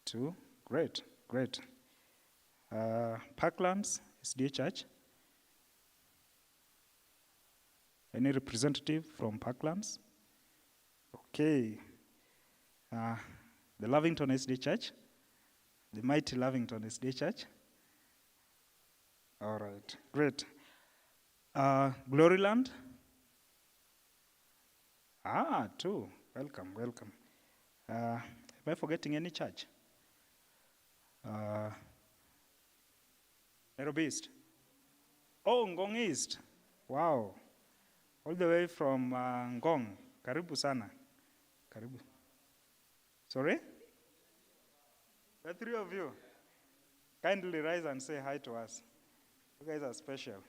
2. Great, great. Parklands, SDA Church. Any representative from Parklands? Okay. The Lavington SDA Church. The mighty Lavington SDA Church. All right, great. Gloryland. 2. Welcome, welcome. Am I forgetting any church? Nairobi East. Oh, Ngong East. Wow. All the way from Ngong. Karibu sana. Karibu. Sorry? The 3 of you. Kindly rise and say hi to us. You guys are special.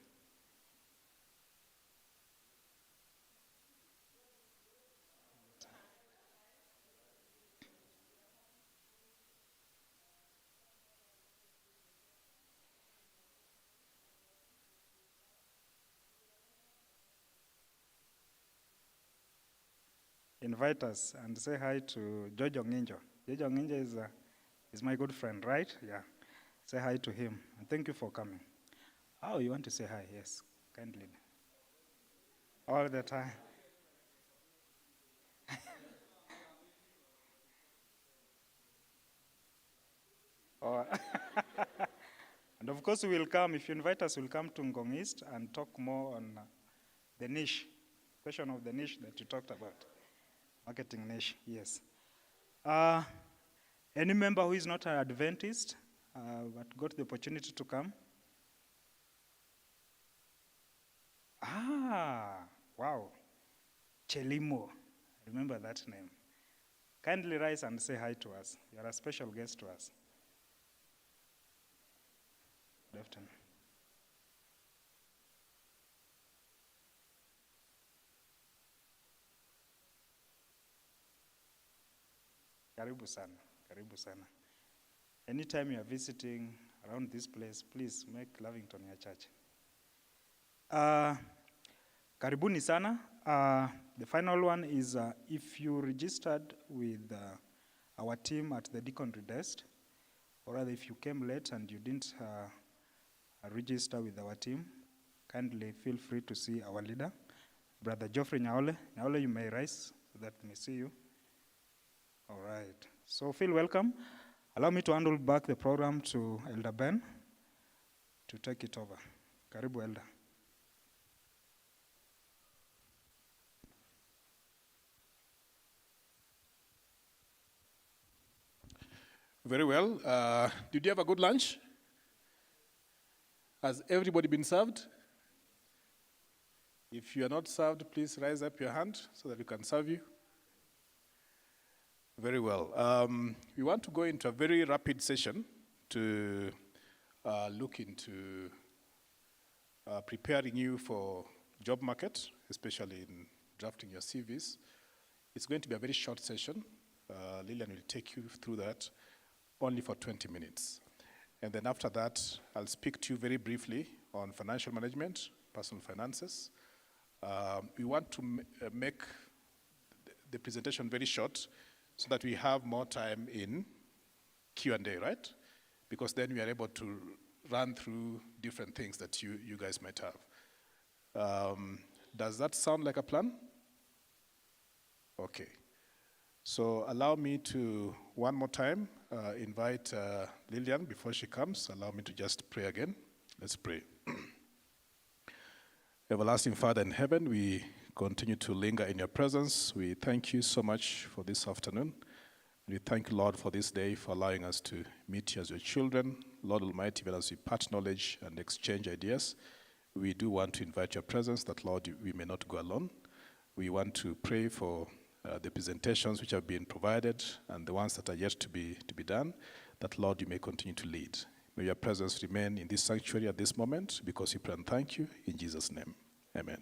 Invite us and say hi to Jojo Nginjo. Jojo Nginjo is my good friend, right? Yeah. Say hi to him. And thank you for coming. Oh, you want to say hi? Yes, kindly. All the time. Oh. And of course, we will come. If you invite us, we'll come to Ngong East and talk more on the niche, question of the niche that you talked about. Marketing niche, yes. Any member who is not an Adventist but got the opportunity to come? Wow. Chelimo. Remember that name. Kindly rise and say hi to us. You are a special guest to us. Good afternoon. Karibu sana, karibu sana. Anytime you are visiting around this place, please make Lavington your church. Karibuni sana. The final one is if you registered with our team at the deaconry desk, or rather if you came late and you didn't register with our team, kindly feel free to see our leader, Brother Geoffrey Nyaole. Nyaole, you may rise so that we may see you. All right, so feel welcome. Allow me to handle back the program to Elder Ben to take it over. Karibu, Elder. Very well. Did you have a good lunch? Has everybody been served? If you are not served, please raise up your hand so that we can serve you. Very well. We want to go into a very rapid session to look into preparing you for job market, especially in drafting your CVs. It's going to be a very short session. Lillian will take you through that only for 20 minutes. And then after that, I'll speak to you very briefly on financial management, personal finances. We want to make the presentation very short so that we have more time in Q&A, right? Because then we are able to run through different things that you guys might have. Does that sound like a plan? Okay. So allow me to, one more time, invite Lillian before she comes. Allow me to just pray again. Let's pray. Everlasting Father in heaven, we continue to linger in your presence. We thank you so much for this afternoon. We thank you, Lord, for this day, for allowing us to meet you as your children. Lord Almighty, even as we part knowledge and exchange ideas, we do want to invite your presence that, Lord, we may not go alone. We want to pray for the presentations which have been provided and the ones that are yet to be done, that, Lord, you may continue to lead. May your presence remain in this sanctuary at this moment, because we pray and thank you in Jesus' name. Amen.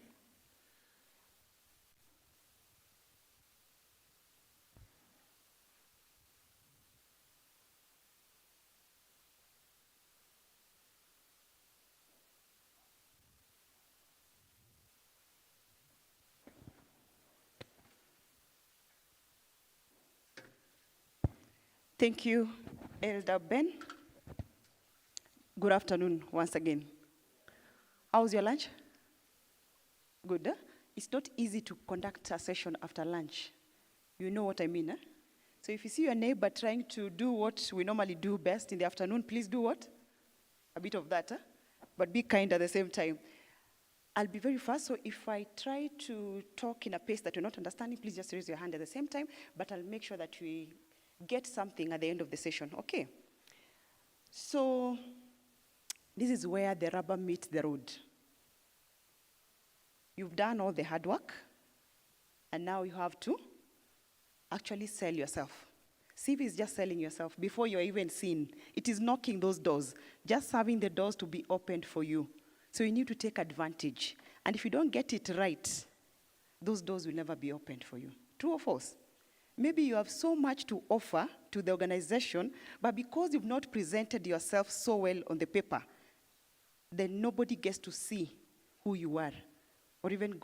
Thank you, Elder Ben, good afternoon once again. How's your lunch? Good, huh? It's not easy to conduct a session after lunch. You know what I mean, huh? So if you see your neighbor trying to do what we normally do best in the afternoon, please do what? A bit of that, huh? But be kind at the same time. I'll be very fast, so if I try to talk in a pace that you're not understanding, please just raise your hand at the same time, but I'll make sure that we get something at the end of the session, okay? So this is where the rubber meets the road. You've done all the hard work, and now you have to actually sell yourself. CV is just selling yourself before you're even seen. It is knocking those doors, just having the doors to be opened for you. So you need to take advantage. And if you don't get it right, those doors will never be opened for you. True or false? Maybe you have so much to offer to the organization, but because you've not presented yourself so well on the paper, then nobody gets to see who you are, or even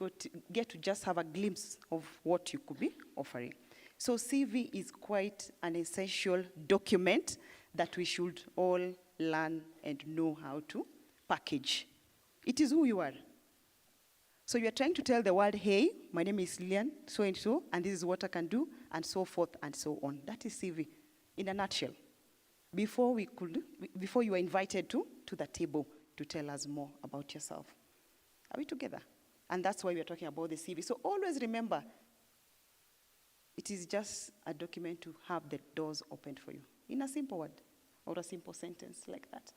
get to just have a glimpse of what you could be offering. So CV is quite an essential document that we should all learn and know how to package. It is who you are. So you're trying to tell the world, hey, my name is Lillian, so and so, and this is what I can do, and so forth and so on. That is CV in a nutshell. Before you are invited to the table to tell us more about yourself. Are we together? And that's why we're talking about the CV. So always remember, it is just a document to have the doors opened for you. In a simple word, or a simple sentence like that.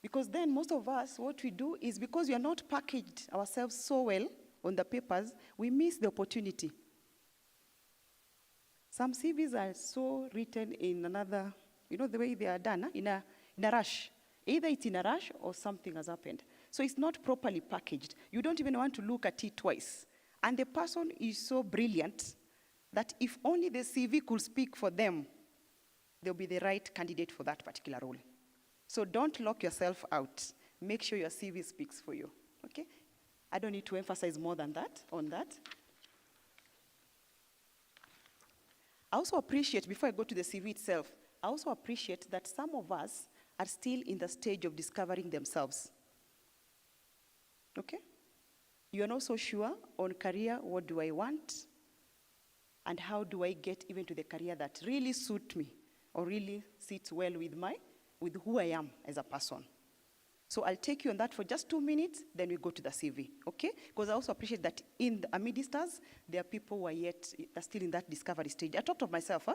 Because then most of us, what we do is because we are not packaged ourselves so well on the papers, we miss the opportunity. Some CVs are so written in another, the way they are done, in a rush. Either it's in a rush or something has happened. So it's not properly packaged. You don't even want to look at it twice. And the person is so brilliant that if only the CV could speak for them, they'll be the right candidate for that particular role. So don't lock yourself out. Make sure your CV speaks for you, okay? I don't need to emphasize more than that, on that. I also appreciate, before I go to the CV itself, I also appreciate that some of us are still in the stage of discovering themselves, okay? You are not so sure on career, what do I want? And how do I get even to the career that really suits me or really sits well with who I am as a person. So I'll take you on that for just 2 minutes, then we go to the CV, okay? Because I also appreciate that in the amidst us, there are people who are still in that discovery stage. I talked of myself,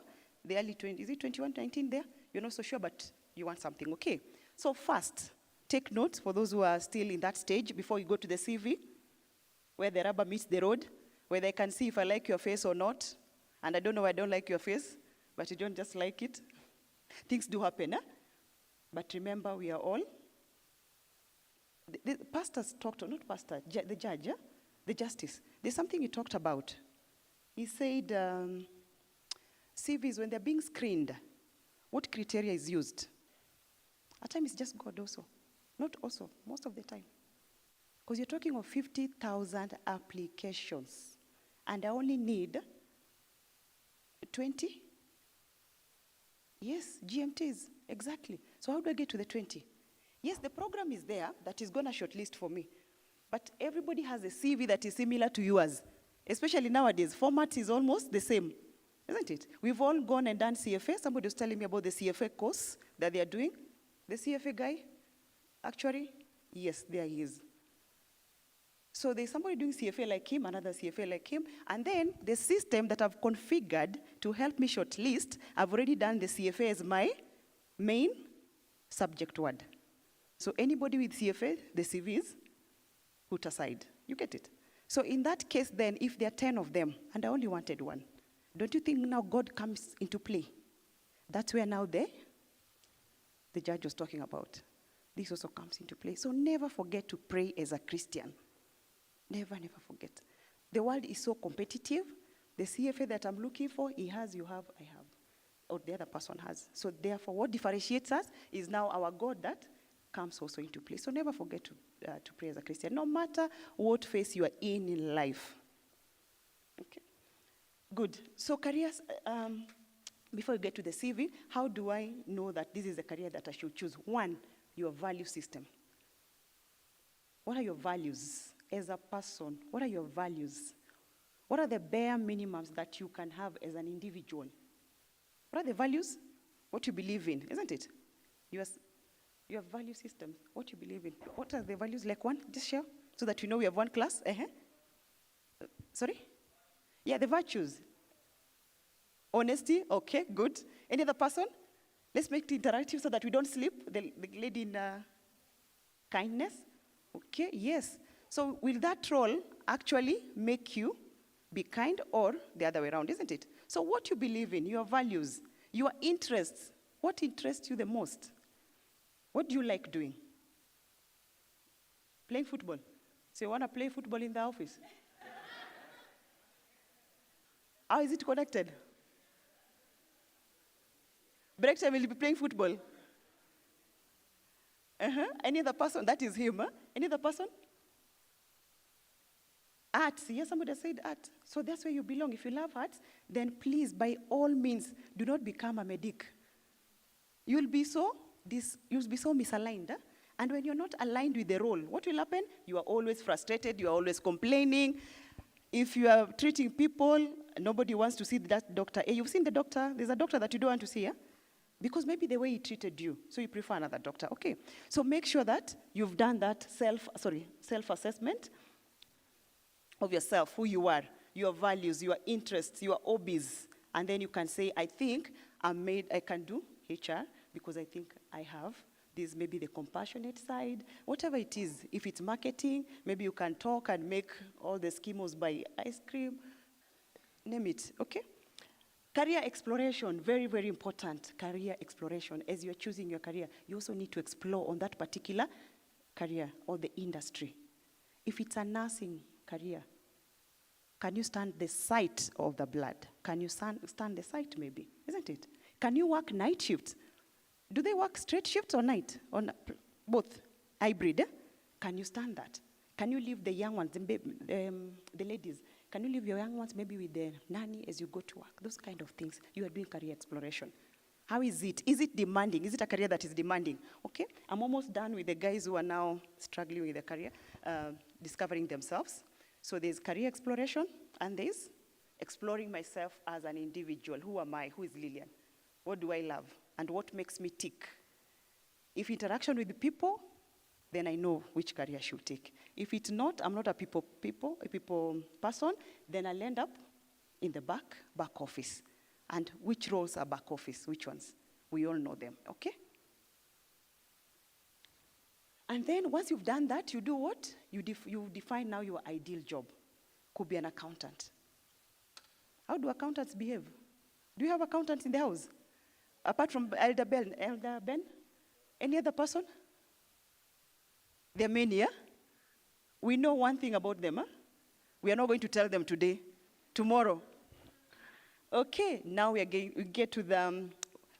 the early 20s, is it 21, 19 there? You're not so sure, but you want something, okay? So first, take notes for those who are still in that stage before you go to the CV, where the rubber meets the road, where they can see if I like your face or not. And I don't know why I don't like your face, but you don't just like it. Things do happen, But remember, we are all, the pastors talked, not pastor, the judge, the justice. There's something he talked about. He said, CVs, when they're being screened, what criteria is used? At times it's just God also. Not also, most of the time. Because you're talking of 50,000 applications, and I only need 20? Yes, GMTs, exactly. So how do I get to the 20? Yes, the program is there that is going to shortlist for me. But everybody has a CV that is similar to yours. Especially nowadays, format is almost the same, isn't it? We've all gone and done CFA. Somebody was telling me about the CFA course that they are doing. The CFA guy, actually, yes, there he is. So there's somebody doing CFA like him, another CFA like him, and then the system that I've configured to help me shortlist, I've already done the CFA as my main subject word. So anybody with CFA, the CVs, put aside. You get it? So in that case then, if there are 10 of them, and I only wanted one, don't you think now God comes into play? That's where now the judge was talking about. This also comes into play. So never forget to pray as a Christian. Never, never forget. The world is so competitive. The CFA that I'm looking for, he has, you have, I have. Or the other person has. So therefore, what differentiates us is now our God that comes also into play. So never forget to pray as a Christian, no matter what phase you are in life. Okay? Good. So careers, before you get to the CV, how do I know that this is the career that I should choose? One, your value system. What are your values as a person? What are your values? What are the bare minimums that you can have as an individual? What are the values? What you believe in, isn't it? Your value system, what you believe in. What are the values? Like one, just share, so that you know we have one class. Sorry? Yeah, the virtues. Honesty, okay, good. Any other person? Let's make it interactive so that we don't sleep. The lady in kindness, okay, yes. So will that role actually make you be kind, or the other way around, isn't it? So what you believe in, your values, your interests, what interests you the most? What do you like doing? Playing football. So you want to play football in the office? How is it connected? Break time will be playing football. Any other person? That is him. Huh? Any other person? Arts. Yes, somebody said art. So that's where you belong. If you love arts, then please, by all means, do not become a medic. You'll be so misaligned. Huh? And when you're not aligned with the role, what will happen? You are always frustrated. You are always complaining. If you are treating people, nobody wants to see that doctor. Hey, you've seen the doctor. There's a doctor that you don't want to see. Huh? Because maybe the way he treated you, so you prefer another doctor. Okay. So make sure that you've done that self-assessment of yourself, who you are, your values, your interests, your hobbies. And then you can say, I think I can do HR because I think I have this, maybe the compassionate side, whatever it is. If it's marketing, maybe you can talk and make all the schemos buy ice cream, name it, okay? Career exploration, very, very important. Career exploration. As you're choosing your career, you also need to explore on that particular career or the industry. If it's a nursing career, can you stand the sight of the blood? Can you stand the sight, maybe? Isn't it? Can you work night shifts? Do they work straight shifts or night? Or both? Hybrid? Eh? Can you stand that? Can you leave the young ones, the ladies? Can you leave your young ones maybe with the nanny as you go to work? Those kind of things. You are doing career exploration. How is it? Is it demanding? Is it a career that is demanding? Okay, I'm almost done with the guys who are now struggling with their career, discovering themselves. So there's career exploration, and there's exploring myself as an individual. Who am I? Who is Lillian? What do I love? And what makes me tick? If interaction with the people, then I know which career I should take. If it's not, I'm not a people person, then I'll end up in the back office. And which roles are back office? Which ones? We all know them, okay? And then once you've done that, you do what? You define now your ideal job. Could be an accountant. How do accountants behave? Do you have accountants in the house? Apart from Elder Ben? Any other person? There are many, yeah? We know one thing about them, huh? We are not going to tell them today. Tomorrow. Okay, now we get to the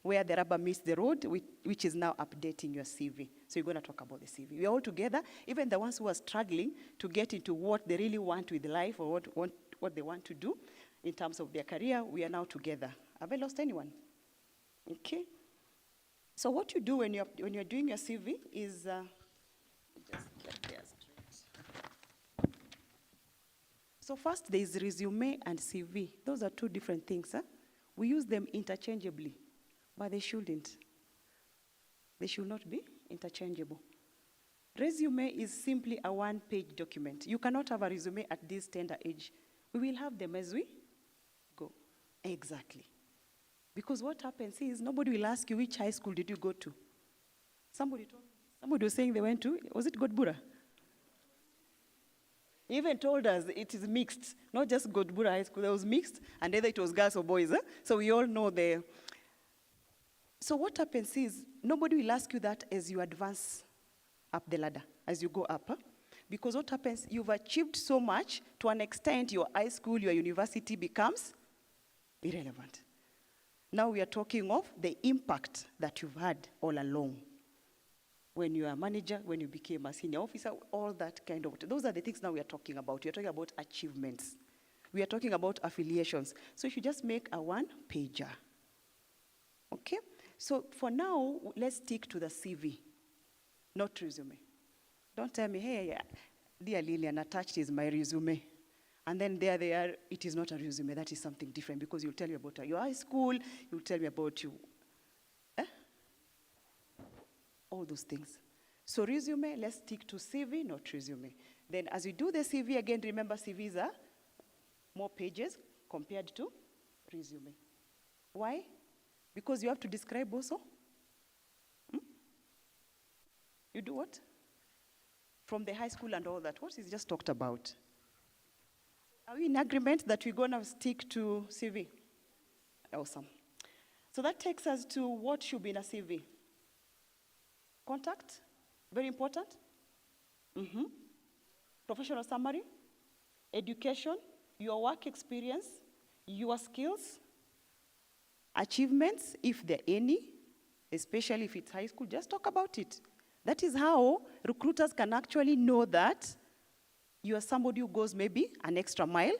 where the rubber meets the road, which is now updating your CV. So you're going to talk about the CV. We're all together, even the ones who are struggling to get into what they really want with life or what they want to do in terms of their career, we are now together. Have I lost anyone? Okay. So what you do when you're doing your CV is, just get there straight. So first there is resume and CV. Those are two different things. Huh? We use them interchangeably, but they shouldn't. They should not be interchangeable. Resume is simply a one-page document. You cannot have a resume at this tender age. We will have them as we go. Exactly. Because what happens is nobody will ask you which high school did you go to. Somebody was saying they went to, was it Godbura? He even told us it is mixed, not just Godbura High School, it was mixed, and either it was girls or boys. Huh? So we all know the. So what happens is nobody will ask you that as you advance up the ladder, as you go up. Huh? Because what happens, you've achieved so much to an extent your high school, your university becomes irrelevant. Now we are talking of the impact that you've had all along. When you are a manager, when you became a senior officer, all that kind of, those are the things now we are talking about. We are talking about achievements. We are talking about affiliations. So if you just make a one-pager, Okay? So for now, let's stick to the CV, not resume. Don't tell me, hey, dear Lillian, attached is my resume. And then there they are, it is not a resume, that is something different, because you'll tell me about your high school, you'll tell me about you. All those things. So resume, let's stick to CV, not resume. Then as you do the CV, again, remember CVs are more pages compared to resume. Why? Because you have to describe also. You do what? From the high school and all that. What is just talked about? Are we in agreement that we're going to stick to CV? Awesome. So that takes us to what should be in a CV. Contact, very important. Professional summary, education, your work experience, your skills, achievements, if there are any, especially if it's high school, just talk about it. That is how recruiters can actually know that you are somebody who goes maybe an extra mile,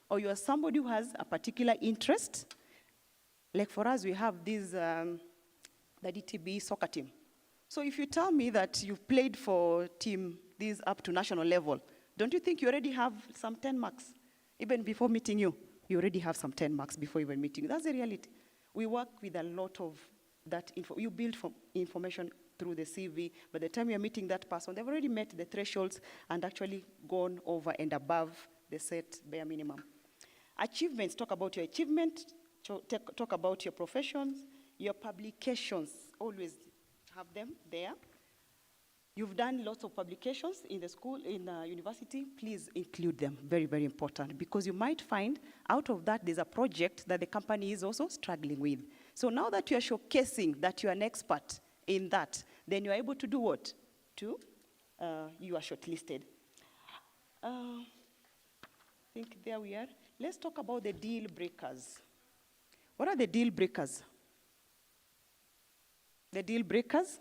or you are somebody who has a particular interest. Like for us, we have this, the DTB soccer team. So if you tell me that you've played for team this up to national level, don't you think you already have some 10 marks? Even before meeting you, you already have some 10 marks before even meeting you. That's the reality. We work with a lot of that info. You build information through the CV. By the time you're meeting that person, they've already met the thresholds and actually gone over and above the set bare minimum. Achievements, talk about your achievement, talk about your professions, your publications, always have them there. You've done lots of publications in the school, in university, please include them, very, very important, because you might find out of that there's a project that the company is also struggling with. So now that you're showcasing that you're an expert in that, then you're able to do what? You are shortlisted. I think there we are. Let's talk about the deal breakers. What are the deal breakers? The deal breakers.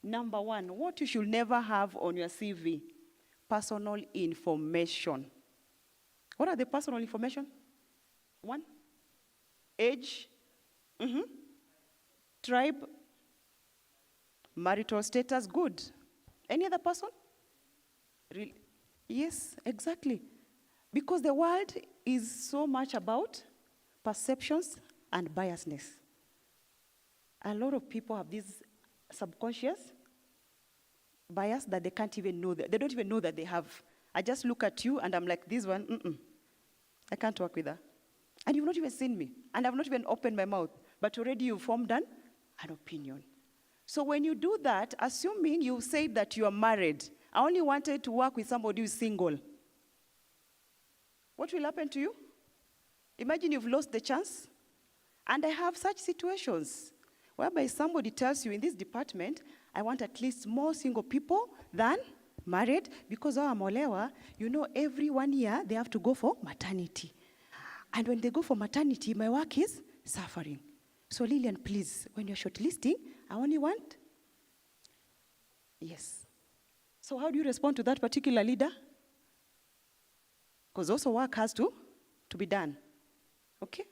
Number one, what you should never have on your CV, personal information. What are the personal information? One, age, tribe, marital status, good. Any other person? Really? Yes, exactly. Because the world is so much about perceptions and biasness. A lot of people have this subconscious bias that they can't even know that. They don't even know that they have. I just look at you and I'm like, this one, I can't work with her. And you've not even seen me. And I've not even opened my mouth. But already you've formed an opinion. So when you do that, assuming you say that you are married, I only wanted to work with somebody who's single. What will happen to you? Imagine you've lost the chance. And I have such situations whereby somebody tells you, in this department, I want at least more single people than married, because Molewa, you know, every 1 year they have to go for maternity. And when they go for maternity, my work is suffering. So Lillian, please, when you're shortlisting, I only want. Yes. So how do you respond to that particular leader? Because also work has to be done. Okay?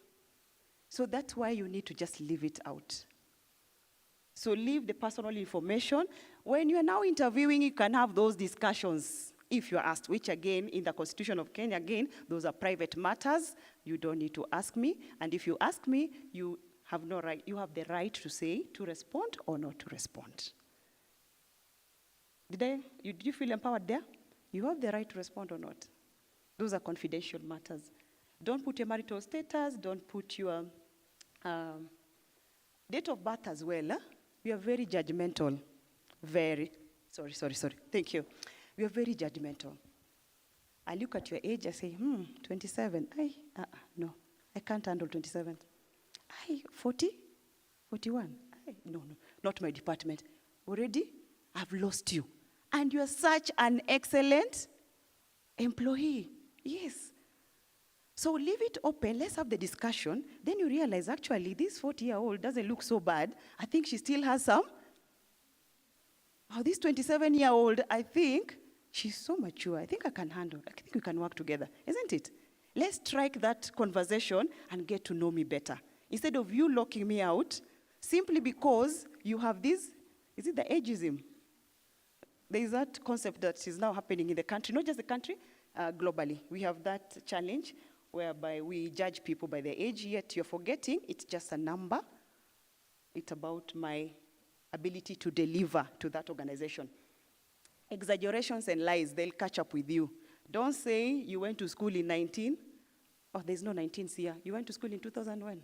So that's why you need to just leave it out. So leave the personal information. When you are now interviewing, you can have those discussions if you're asked, which again, in the Constitution of Kenya, again, those are private matters. You don't need to ask me. And if you ask me, you have no right. You have the right to say, to respond or not to respond. Did you feel empowered there? You have the right to respond or not. Those are confidential matters. Don't put your marital status. Don't put your date of birth as well. Huh? We are very judgmental. Sorry. Thank you. We are very judgmental. I look at your age, I say, 27. No, I can't handle 27. 40? 41? No, not my department. Already, I've lost you. And you are such an excellent employee. Yes. So leave it open. Let's have the discussion. Then you realize, actually, this 40-year-old doesn't look so bad. I think she still has some. This 27-year-old, I think she's so mature. I think I can handle. I think we can work together. Isn't it? Let's strike that conversation and get to know me better. Instead of you locking me out, simply because you have this, is it the ageism? There is that concept that is now happening in the country, not just the country, globally. We have that challenge whereby we judge people by their age, yet you're forgetting it's just a number. It's about my ability to deliver to that organization. Exaggerations and lies, they'll catch up with you. Don't say you went to school in 19. Oh, there's no 19s here. You went to school in 2001.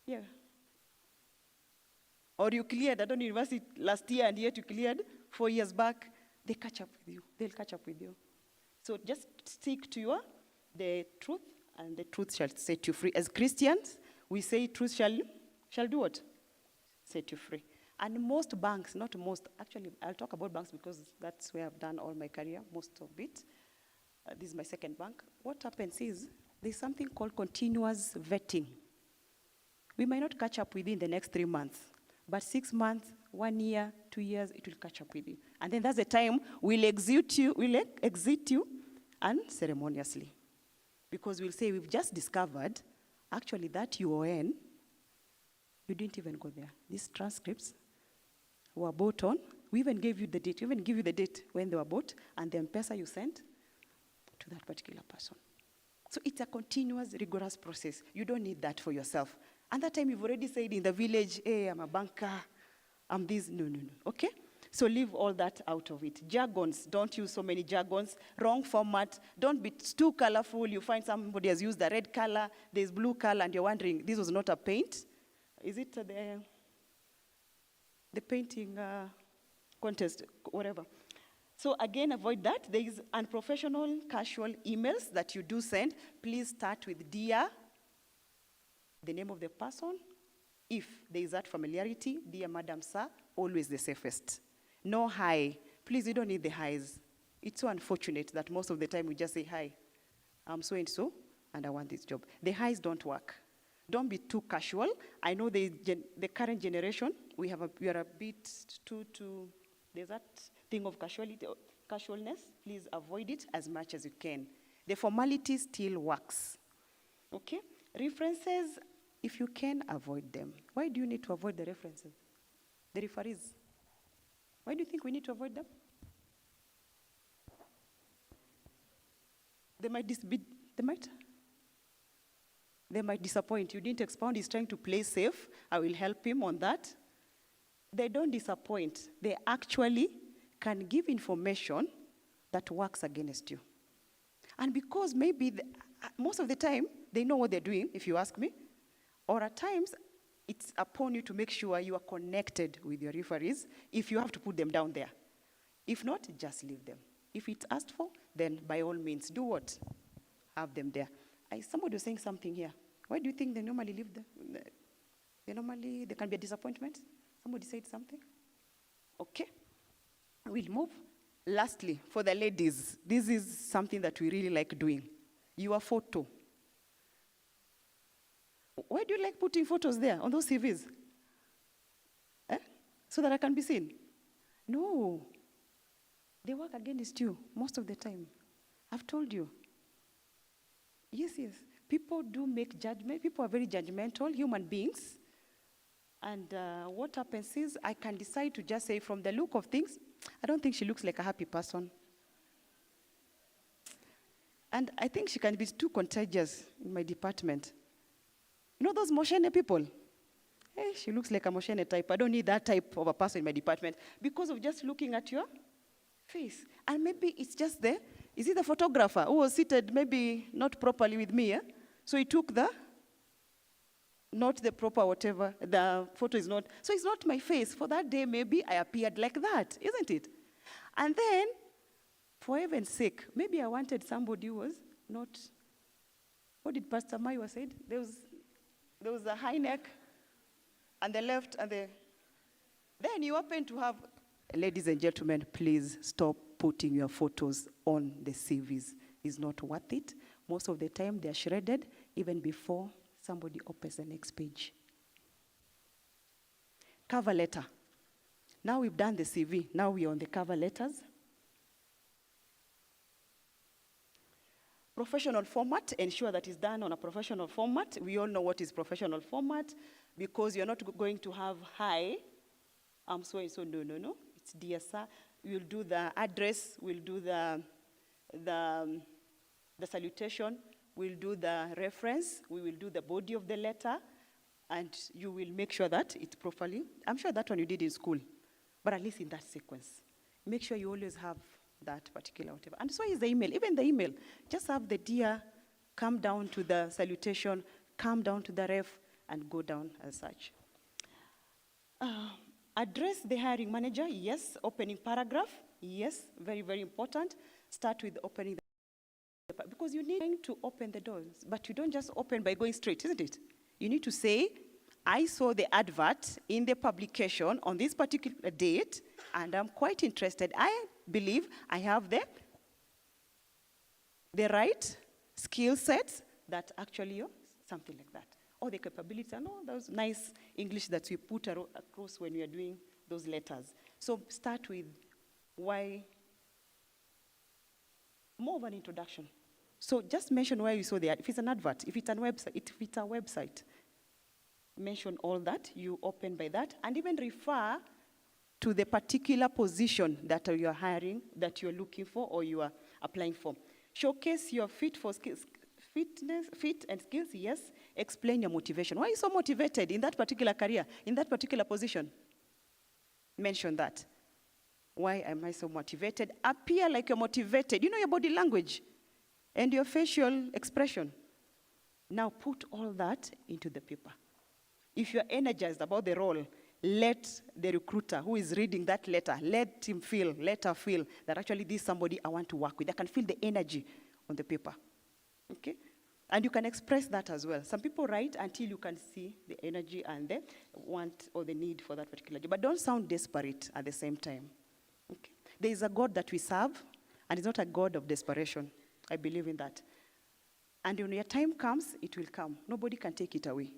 Yeah. Or you cleared, I don't know, university last year, and yet you cleared 4 years back. They catch up with you. They'll catch up with you. So just stick to the truth, and the truth shall set you free. As Christians, we say truth shall do what? Set you free. And most banks, not most, actually, I'll talk about banks because that's where I've done all my career, most of it. This is my second bank. What happens is there's something called continuous vetting. We might not catch up within the next 3 months, but 6 months, 1 year, 2 years, it will catch up with you. And then that's the time we'll exit you unceremoniously. Because we'll say, we've just discovered, actually, that UON, you didn't even go there. These transcripts were bought on. We even gave you the date. We even give you the date when they were bought, and the M-Pesa you sent to that particular person. So it's a continuous, rigorous process. You don't need that for yourself. And that time you've already said in the village, hey, I'm a banker, I'm this. No. Okay? So leave all that out of it. Jargons, don't use so many jargons. Wrong format, don't be too colorful. You find somebody has used the red color, there's blue color, and you're wondering, this was not a paint? Is it the painting contest, whatever? So again, avoid that. There is unprofessional, casual emails that you do send. Please start with dear, the name of the person. If there is that familiarity, dear Madam Sir, always the safest. No hi. Please, you don't need the highs. It's so unfortunate that most of the time we just say, hi, I'm so and so, and I want this job. The highs don't work. Don't be too casual. I know the current generation, we are a bit too, there's that thing of casualness. Please avoid it as much as you can. The formality still works. Okay? References, if you can, avoid them. Why do you need to avoid the references? The referees. Why do you think we need to avoid them? They might disappoint. You didn't expound. He's trying to play safe. I will help him on that. They don't disappoint. They actually can give information that works against you. And because maybe most of the time, they know what they're doing, if you ask me, or at times, it's upon you to make sure you are connected with your referees if you have to put them down there. If not, just leave them. If it's asked for, then by all means, do what? Have them there. Somebody was saying something here. Why do you think they normally leave them? There can be a disappointment. Somebody said something. Okay. We'll move. Lastly, for the ladies, this is something that we really like doing. Your photo. Why do you like putting photos there on those CVs? So that I can be seen? No. They work against you most of the time. I've told you. Yes. People do make judgment. People are very judgmental, human beings. And what happens is I can decide to just say, from the look of things, I don't think she looks like a happy person. And I think she can be too contagious in my department. You know those Moshene people? Hey, she looks like a Moshene type. I don't need that type of a person in my department because of just looking at your face. And maybe it's just there. Is it the photographer who was seated maybe not properly with me? So he took not the proper whatever, the photo is not. So it's not my face. For that day, maybe I appeared like that, isn't it? And then, for heaven's sake, maybe I wanted somebody who was not, what did Pastor Maiwa said? There was a high neck, and the left, and then you happen to have, ladies and gentlemen, please stop putting your photos on the CVs. It's not worth it. Most of the time, they're shredded even before somebody opens the next page. Cover letter. Now we've done the CV. Now we're on the cover letters. Professional format. Ensure that it's done on a professional format. We all know what is professional format. because you're not going to have hi, I'm so and so. No. It's dear sir. We'll do the address. We'll do the salutation. We'll do the reference. We will do the body of the letter, and you will make sure that it's properly. I'm sure that one you did in school, but at least in that sequence. Make sure you always have that particular whatever. And so is the email. Even the email, just have the dear, come down to the salutation, come down to the ref, and go down as such. Address the hiring manager, yes. Opening paragraph, yes. Very, very important. Start with opening the, because you need to open the doors, but you don't just open by going straight, isn't it? You need to say, I saw the advert in the publication on this particular date, and I'm quite interested. I believe I have the right skill sets that actually, something like that. Or the capabilities, and all those nice English that we put across when we are doing those letters. So start with why, more of an introduction. So just mention where you saw the ad. If it's an advert, if it's a website, mention all that, you open by that, and even refer to the particular position that you're hiring, that you're looking for, or you are applying for. Showcase your fit and skills, yes. Explain your motivation. Why are you so motivated in that particular career, in that particular position? Mention that. Why am I so motivated? Appear like you're motivated. You know your body language and your facial expression. Now put all that into the paper. If you're energized about the role, let the recruiter who is reading that letter, let her feel that actually this is somebody I want to work with. I can feel the energy on the paper. Okay? And you can express that as well. Some people write until you can see the energy and the want or the need for that particular job. But don't sound desperate at the same time. Okay? There is a God that we serve, and it's not a God of desperation. I believe in that. And when your time comes, it will come. Nobody can take it away.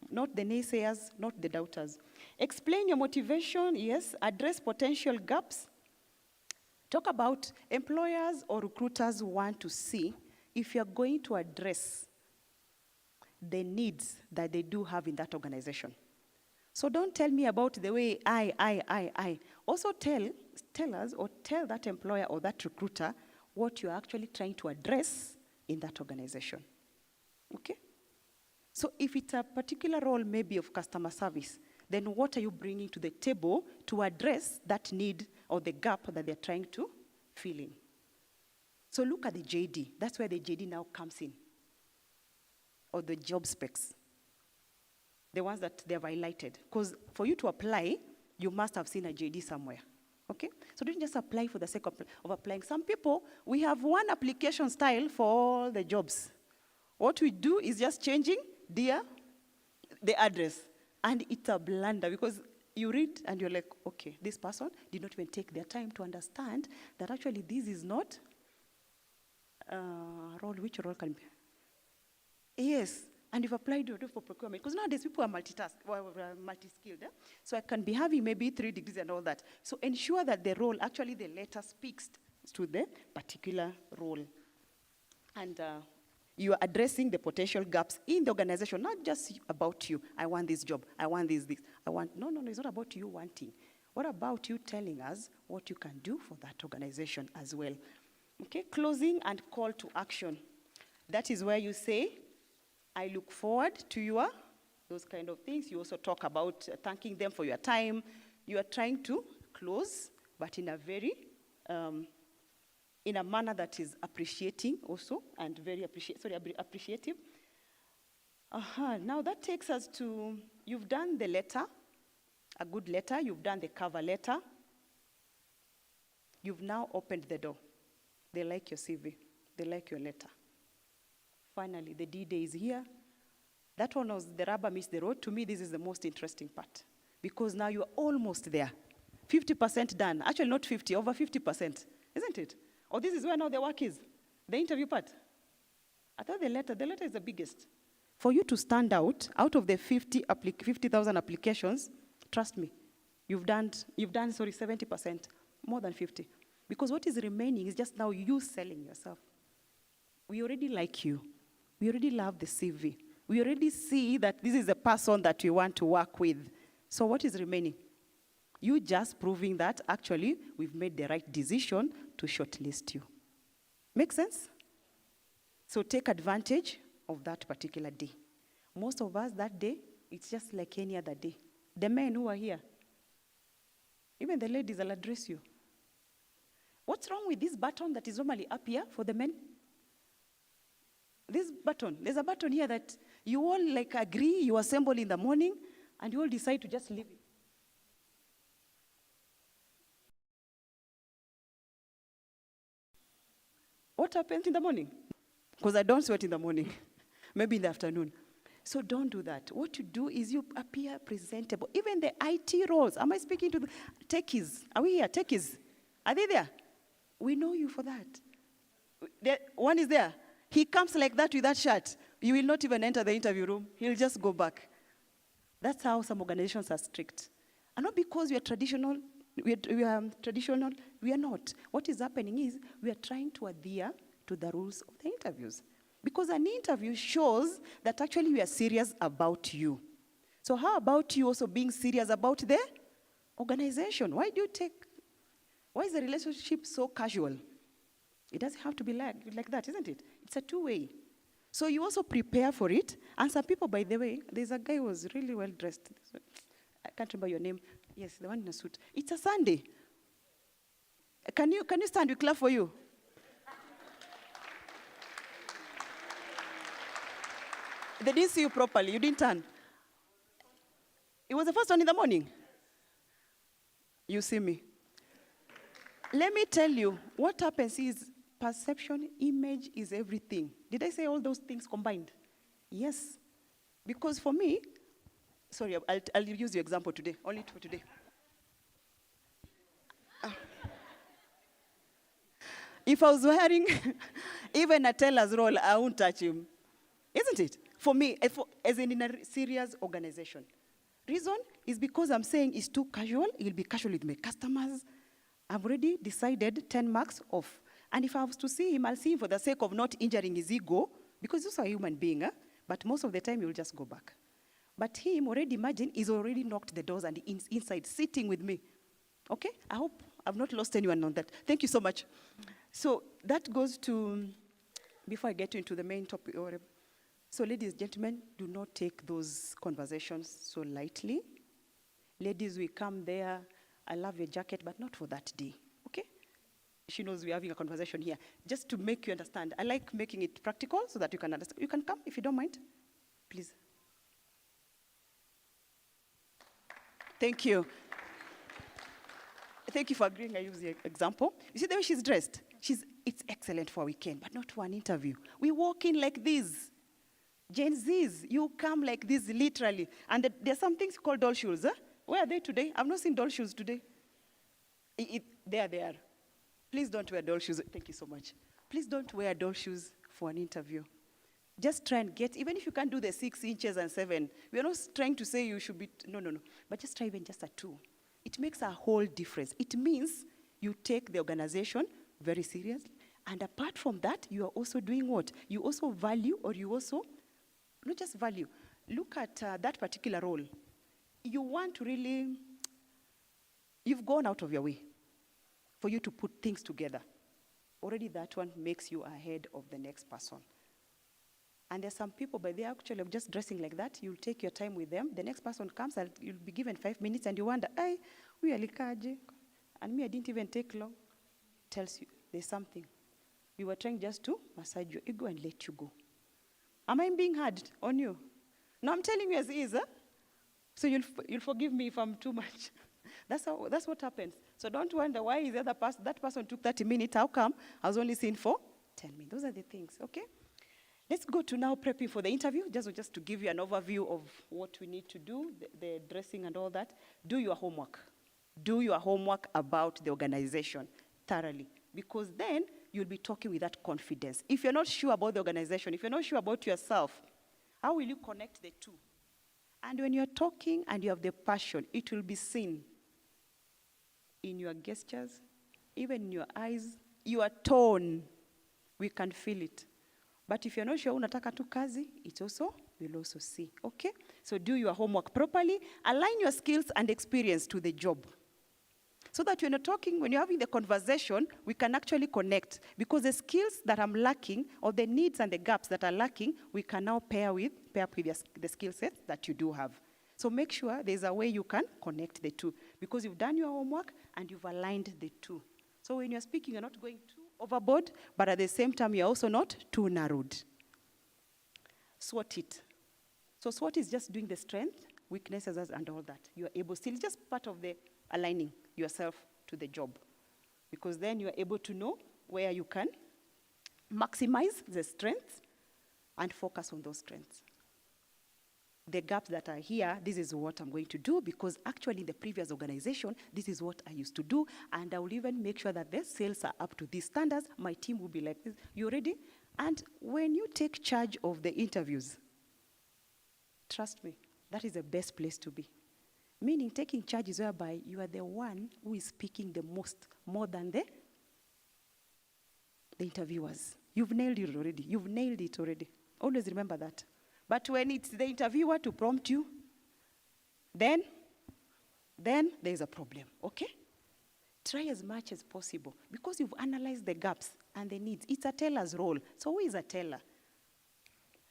Not the naysayers, not the doubters. Explain your motivation, yes. Address potential gaps. Talk about employers or recruiters who want to see if you're going to address the needs that they do have in that organization. So don't tell me about the way I. Also tell us or tell that employer or that recruiter what you're actually trying to address in that organization. Okay? So if it's a particular role maybe of customer service, then what are you bringing to the table to address that need or the gap that they're trying to fill in? So look at the JD. That's where the JD now comes in. Or the job specs. The ones that they've highlighted. Because for you to apply, you must have seen a JD somewhere. Okay? So don't just apply for the sake of applying. Some people, we have one application style for all the jobs. What we do is just changing the address. And it's a blunder because you read and you're like, okay, this person did not even take their time to understand that actually this is not role. Which role can be? Yes, and you've applied to do for procurement. Because nowadays people are multi-skilled. So I can be having maybe 3 degrees and all that. So ensure that the role, actually the letter speaks to the particular role. And you are addressing the potential gaps in the organization, not just about you. I want this job. I want this. No, it's not about you wanting. What about you telling us what you can do for that organization as well? Okay, closing and call to action. That is where you say, I look forward to those kind of things. You also talk about thanking them for your time. You are trying to close, but in a very, in a manner that is appreciating also, and very appreciative. Now that takes us to, you've done the letter, a good letter. You've done the cover letter. You've now opened the door. They like your CV. They like your letter. Finally, the D-Day is here. That one was the rubber meets the road. To me, this is the most interesting part. Because now you're almost there. 50% done. Actually, not 50, over 50%. Isn't it? Or this is where now the work is. The interview part. I thought the letter is the biggest. For you to stand out of the 50,000 applications, trust me, you've done 70%, more than 50. Because what is remaining is just now you selling yourself. We already like you. We already love the CV. We already see that this is the person that we want to work with. So what is remaining? You just proving that actually we've made the right decision to shortlist you. Make sense? So take advantage of that particular day. Most of us that day, it's just like any other day. The men who are here, even the ladies will address you. What's wrong with this button that is normally up here for the men? This button, there's a button here that you all like agree, you assemble in the morning, and you all decide to just leave it. What happens in the morning? Because I don't sweat in the morning, maybe in the afternoon. So don't do that. What you do is you appear presentable. Even the IT roles, am I speaking to the techies? Are we here, techies? Are they there? We know you for that. One is there. He comes like that with that shirt. You will not even enter the interview room. He'll just go back. That's how some organizations are strict. And not because we are traditional, we are not. What is happening is we are trying to adhere to the rules of the interviews. Because an interview shows that actually we are serious about you. So how about you also being serious about the organization? Why is the relationship so casual? It doesn't have to be like that, isn't it? It's a two-way. So you also prepare for it. And some people, by the way, there's a guy who was really well dressed. I can't remember your name. Yes, the one in a suit. It's a Sunday. Can you stand? We clap for you. They didn't see you properly. You didn't turn. It was the first one in the morning. You see me. Let me tell you, what happens is perception, image is everything. Did I say all those things combined? Yes. Because for me, sorry, I'll use your example today, only for today. If I was wearing even a teller's role, I won't touch him. Isn't it? For me, as in a serious organization. Reason is because I'm saying it's too casual. It'll be casual with my customers. I've already decided 10 marks off. And if I was to see him, I'll see him for the sake of not injuring his ego, because he's also a human being, but most of the time he'll just go back. But him, already imagine, he's already knocked the doors and inside, sitting with me. Okay? I hope I've not lost anyone on that. Thank you so much. So that goes to, before I get into the main topic, or whatever. So ladies, gentlemen, do not take those conversations so lightly. Ladies, we come there, I love your jacket, but not for that day, okay? She knows we're having a conversation here. Just to make you understand, I like making it practical so that you can understand. You can come if you don't mind, please. Thank you. Thank you for agreeing I use the example. You see the way she's dressed? It's excellent for a weekend, but not for an interview. We walk in like this. Gen Zs, you come like this literally. And there's some things called doll shoes. Huh? Where are they today? I've not seen doll shoes today. There they are. Please don't wear doll shoes. Thank you so much. Please don't wear doll shoes for an interview. Just try and get, even if you can't do the 6 inches and 7, we're not trying to say you should be, no. But just try even just a 2. It makes a whole difference. It means you take the organization very seriously. And apart from that, you are also doing what? You also value, or you also, not just value, look at that particular role. You want to really, you've gone out of your way for you to put things together. Already that one makes you ahead of the next person. And there's some people, but they're actually just dressing like that. You'll take your time with them. The next person comes and you'll be given 5 minutes and you wonder, hey, we are likaje. And me, I didn't even take long. Tells you there's something. We were trying just to massage your ego and let you go. Am I being hard on you? No, I'm telling you as is, huh? So you'll forgive me if I'm too much. That's what happens. So don't wonder why is that person took 30 minutes. How come? I was only seen for 10 minutes. Those are the things, okay? Let's go to now prepping for the interview, just to give you an overview of what we need to do, the dressing and all that. Do your homework. Do your homework about the organization thoroughly, because then you'll be talking with that confidence. If you're not sure about the organization, if you're not sure about yourself, how will you connect the two? And when you're talking and you have the passion, it will be seen in your gestures, even in your eyes, your tone. We can feel it. But if you're not sure unataka tu kazi, it's also will also see, okay? So do your homework properly, align your skills and experience to the job. So that when you're talking, when you're having the conversation, we can actually connect. Because the skills that I'm lacking, or the needs and the gaps that are lacking, we can now pair up with the skill sets that you do have. So make sure there's a way you can connect the two. Because you've done your homework and you've aligned the two. So when you're speaking, you're not going too overboard, but at the same time, you're also not too narrowed. SWOT it. So SWOT is just doing the strength, weaknesses, and all that. You're able, still just part of the aligning yourself to the job. Because then you're able to know where you can maximize the strengths and focus on those strengths. The gaps that are here, this is what I'm going to do, because actually in the previous organization, this is what I used to do, and I will even make sure that the sales are up to these standards. My team will be like this. You ready? And when you take charge of the interviews, trust me, that is the best place to be. Meaning taking charge is whereby you are the one who is speaking the most, more than the interviewers. You've nailed it already. You've nailed it already. Always remember that. But when it's the interviewer to prompt you, then there's a problem, okay? Try as much as possible, because you've analyzed the gaps and the needs. It's a teller's role. So who is a teller?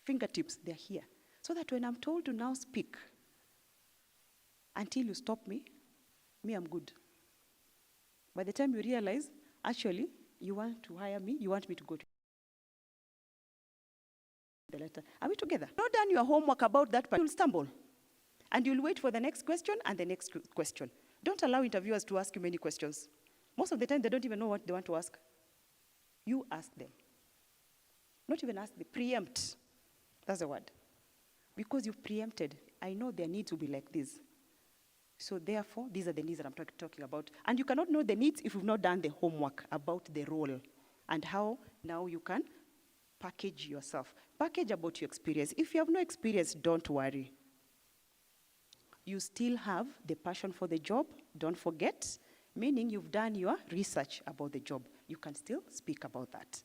Fingertips, they're here. So that when I'm told to now speak, until you stop me, I'm good. By the time you realize, actually, you want to hire me, you want me to go to the letter. Are we together? Not done your homework about that, but you'll stumble. And you'll wait for the next question and the next question. Don't allow interviewers to ask you many questions. Most of the time, they don't even know what they want to ask. You ask them. Not even ask, they preempt. That's the word. Because you've preempted. I know their needs will be like this. So therefore, these are the needs that I'm talking about. And you cannot know the needs if you've not done the homework about the role and how now you can package yourself. Package about your experience. If you have no experience, don't worry. You still have the passion for the job, don't forget, meaning you've done your research about the job. You can still speak about that.